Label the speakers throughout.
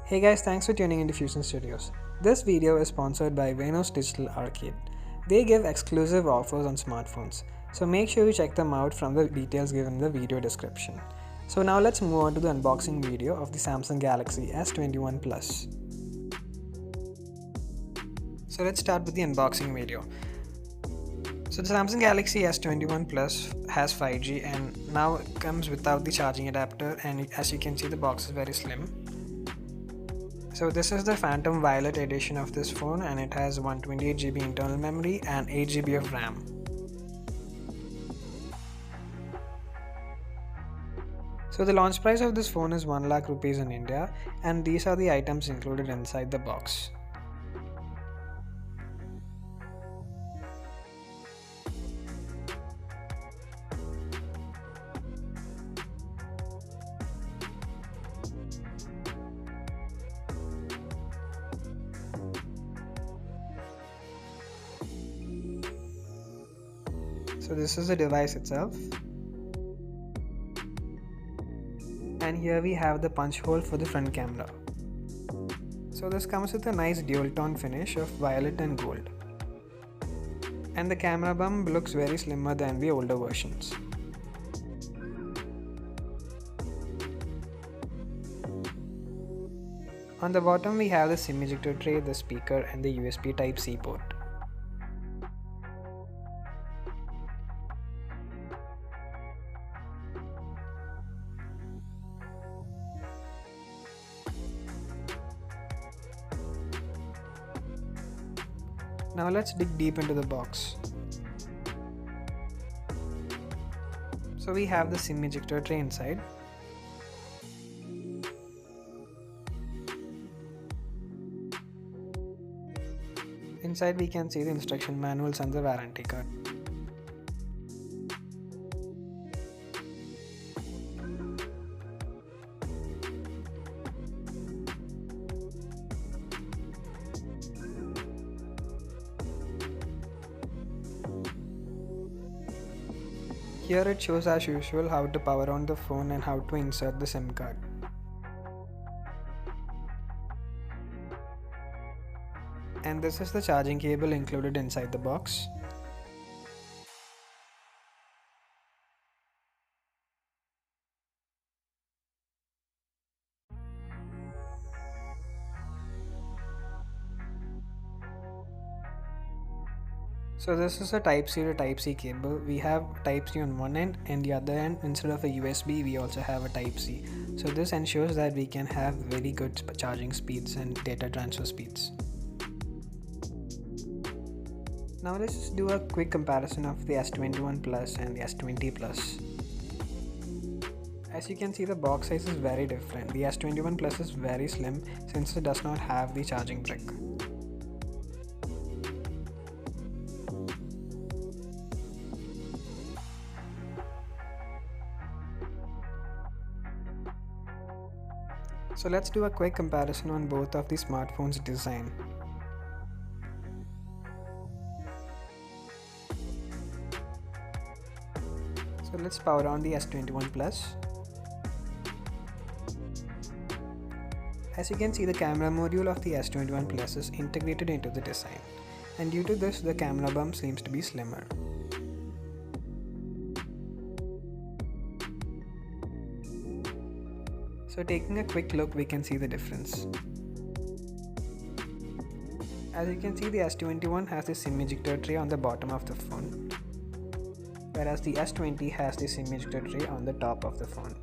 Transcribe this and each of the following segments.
Speaker 1: Hey guys, thanks for tuning into Fusion Studios. This video is sponsored by Venu's Digital Arcade. They give exclusive offers on smartphones, so make sure you check them out from the details given in the video description. So now let's move on to the unboxing video of the Samsung Galaxy S21 Plus. So let's start with the unboxing video. So the Samsung Galaxy S21 Plus has 5G and now it comes without the charging adapter, and as you can see the box is very slim. So this is the Phantom Violet edition of this phone, and it has 128GB internal memory and 8GB of RAM. So the launch price of this phone is 1 lakh rupees in India, and these are the items included inside the box. So this is the device itself, and here we have the punch hole for the front camera. So this comes with a nice dual tone finish of violet and gold, and the camera bump looks very slimmer than the older versions. On the bottom we have the SIM ejector tray, the speaker and the USB Type-C port. Now let's dig deep into the box. So we have the SIM ejector tray inside. Inside we can see the instruction manuals and the warranty card. Here it shows as usual how to power on the phone and how to insert the SIM card. And this is the charging cable included inside the box. So this is a Type-C to Type-C cable. We have Type-C on one end, and the other end, instead of a USB, we also have a Type-C. So this ensures that we can have very good charging speeds and data transfer speeds. Now let's just do a quick comparison of the S21 Plus and the S20 Plus. As you can see, the box size is very different. The S21 Plus is very slim since it does not have the charging brick. So let's do a quick comparison on both of the smartphones' design. So let's power on the S21 Plus. As you can see, the camera module of the S21 Plus is integrated into the design, and due to this the camera bump seems to be slimmer. So taking a quick look, we can see the difference. As you can see, the S21 has the SIM ejector tray on the bottom of the phone, whereas the S20 has the SIM ejector tray on the top of the phone.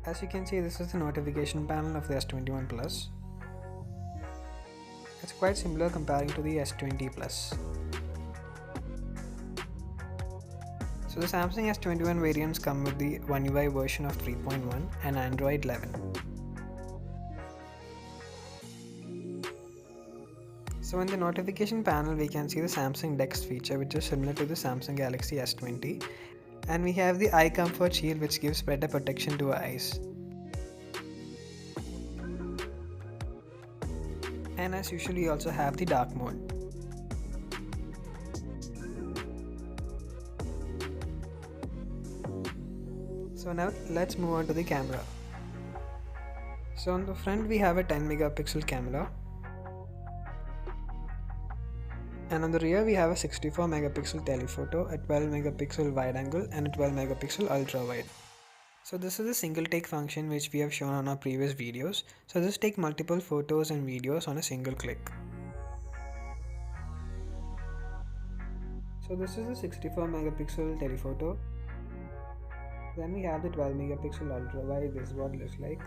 Speaker 1: As you can see, this is the notification panel of the S21 Plus. It's quite similar comparing to the S20 Plus. So the Samsung S21 variants come with the One UI version of 3.1 and Android 11. So in the notification panel we can see the Samsung DeX feature, which is similar to the Samsung Galaxy S20, and we have the eye comfort shield, which gives better protection to our eyes. And as usual, we also have the dark mode. So now let's move on to the camera. So on the front we have a 10 megapixel camera, and on the rear we have a 64 megapixel telephoto, a 12 megapixel wide angle and a 12 megapixel ultra wide. So this is the single take function which we have shown on our previous videos. So just take multiple photos and videos on a single click. So this is the 64 megapixel telephoto. Then we have the 12 megapixel ultra wide. This is what it looks like.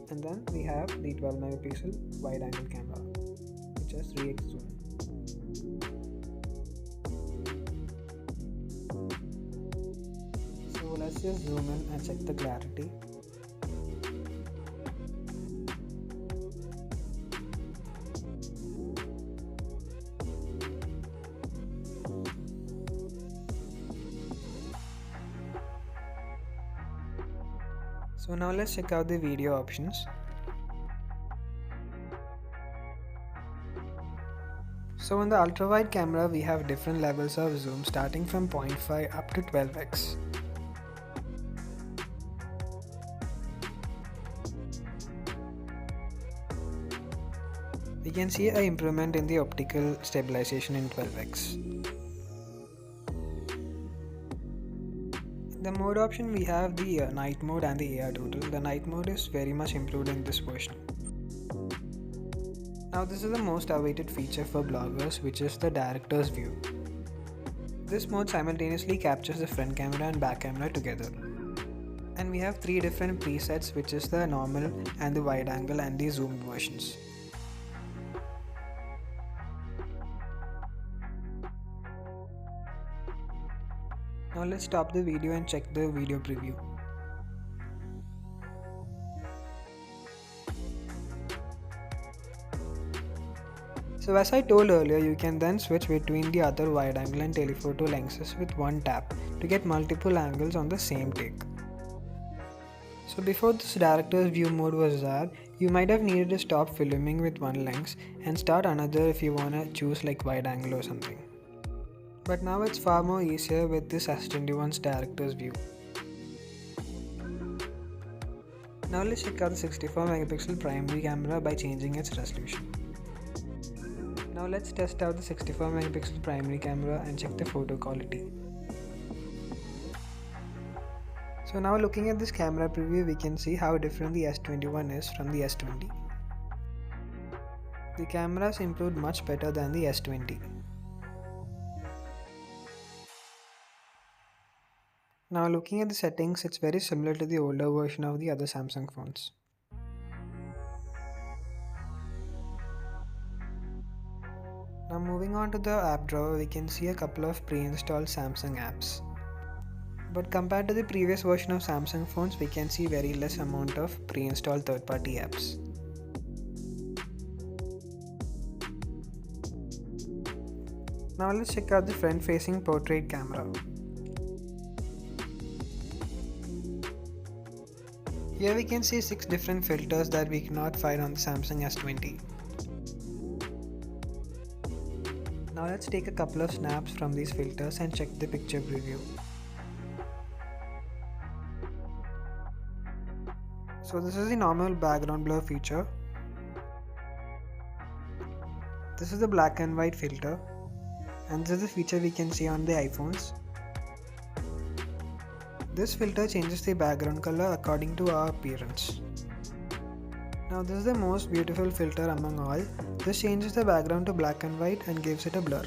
Speaker 1: And then we have the 12 megapixel wide angle camera, which has 3x zoom. So let's just zoom in and check the clarity. So now let's check out the video options. So on the ultra wide camera we have different levels of zoom starting from 0.5 up to 12x. We can see an improvement in the optical stabilization in 12x. In the mode option we have the night mode and the AR total. The night mode is very much improved in this version. Now this is the most awaited feature for bloggers, which is the director's view. This mode simultaneously captures the front camera and back camera together. And we have 3 different presets, which is the normal and the wide angle and the zoomed versions. Now let's stop the video and check the video preview. So as I told earlier, you can then switch between the other wide angle and telephoto lenses with one tap to get multiple angles on the same take. So before this director's view mode was there, you might have needed to stop filming with one lens and start another if you wanna choose like wide angle or something. But now it's far more easier with this S21's director's view. Now let's check out the 64 megapixel primary camera by changing its resolution. Now let's test out the 64 megapixel primary camera and check the photo quality. So now looking at this camera preview, we can see how different the S21 is from the S20. The cameras improved much better than the S20. Now looking at the settings, it's very similar to the older version of the other Samsung phones. Now moving on to the app drawer, we can see a couple of pre-installed Samsung apps. But compared to the previous version of Samsung phones, we can see very less amount of pre-installed third-party apps. Now let's check out the front-facing portrait camera. Here we can see 6 different filters that we cannot find on the Samsung S20. Now let's take a couple of snaps from these filters and check the picture preview. So this is the normal background blur feature. This is the black and white filter, and this is the feature we can see on the iPhones. This filter changes the background color according to our appearance. Now this is the most beautiful filter among all. This changes the background to black and white and gives it a blur.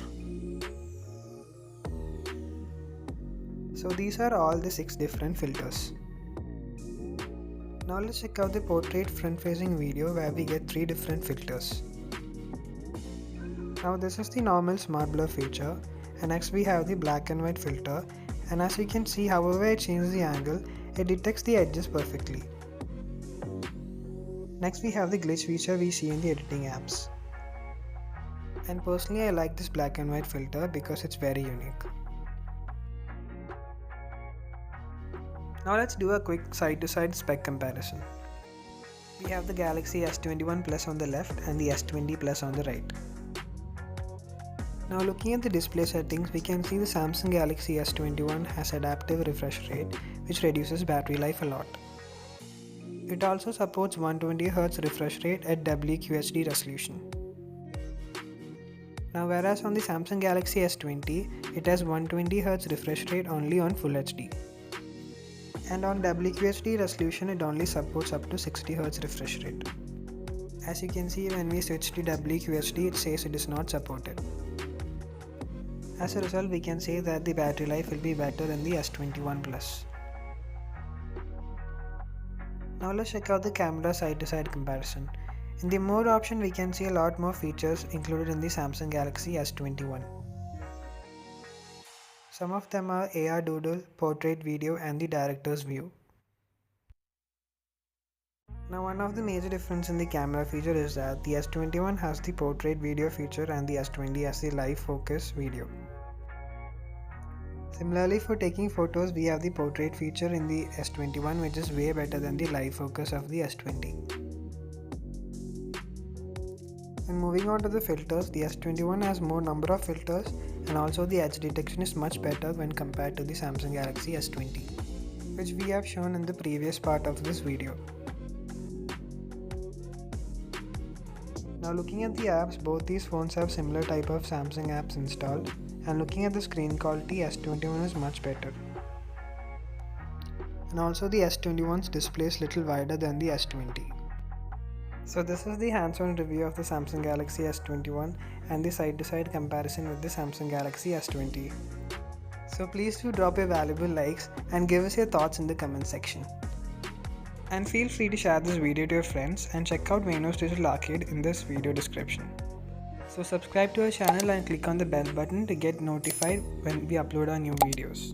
Speaker 1: So these are all the 6 different filters. Now let's check out the portrait front facing video where we get 3 different filters. Now this is the normal smart blur feature, and next we have the black and white filter, and as you can see, however I change the angle, it detects the edges perfectly. Next we have the glitch feature we see in the editing apps. And personally I like this black and white filter because it's very unique. Now let's do a quick side-to-side spec comparison. We have the Galaxy S21 Plus on the left and the S20 Plus on the right. Now looking at the display settings, we can see the Samsung Galaxy S21 has adaptive refresh rate, which reduces battery life a lot. It also supports 120Hz refresh rate at WQHD resolution. Now whereas on the Samsung Galaxy S20, it has 120Hz refresh rate only on Full HD. And on WQHD resolution, it only supports up to 60Hz refresh rate. As you can see, when we switch to WQHD, it says it is not supported. As a result, we can say that the battery life will be better in the S21 Plus. Now let's check out the camera side-to-side comparison. In the More option, we can see a lot more features included in the Samsung Galaxy S21. Some of them are AR Doodle, Portrait Video and the Director's View. Now one of the major differences in the camera feature is that the S21 has the Portrait Video feature and the S20 has the Live Focus Video. Similarly, for taking photos, we have the Portrait feature in the S21, which is way better than the Live Focus of the S20. And moving on to the filters, the S21 has more number of filters and also the edge detection is much better when compared to the Samsung Galaxy S20, which we have shown in the previous part of this video. Now looking at the apps, both these phones have similar type of Samsung apps installed, and looking at the screen quality, S21 is much better. And also the S21's display is little wider than the S20. So this is the hands-on review of the Samsung Galaxy S21 and the side-to-side comparison with the Samsung Galaxy S20. So please do drop your valuable likes and give us your thoughts in the comment section. And feel free to share this video to your friends and check out Venu's Digital Arcade in this video description. So subscribe to our channel and click on the bell button to get notified when we upload our new videos.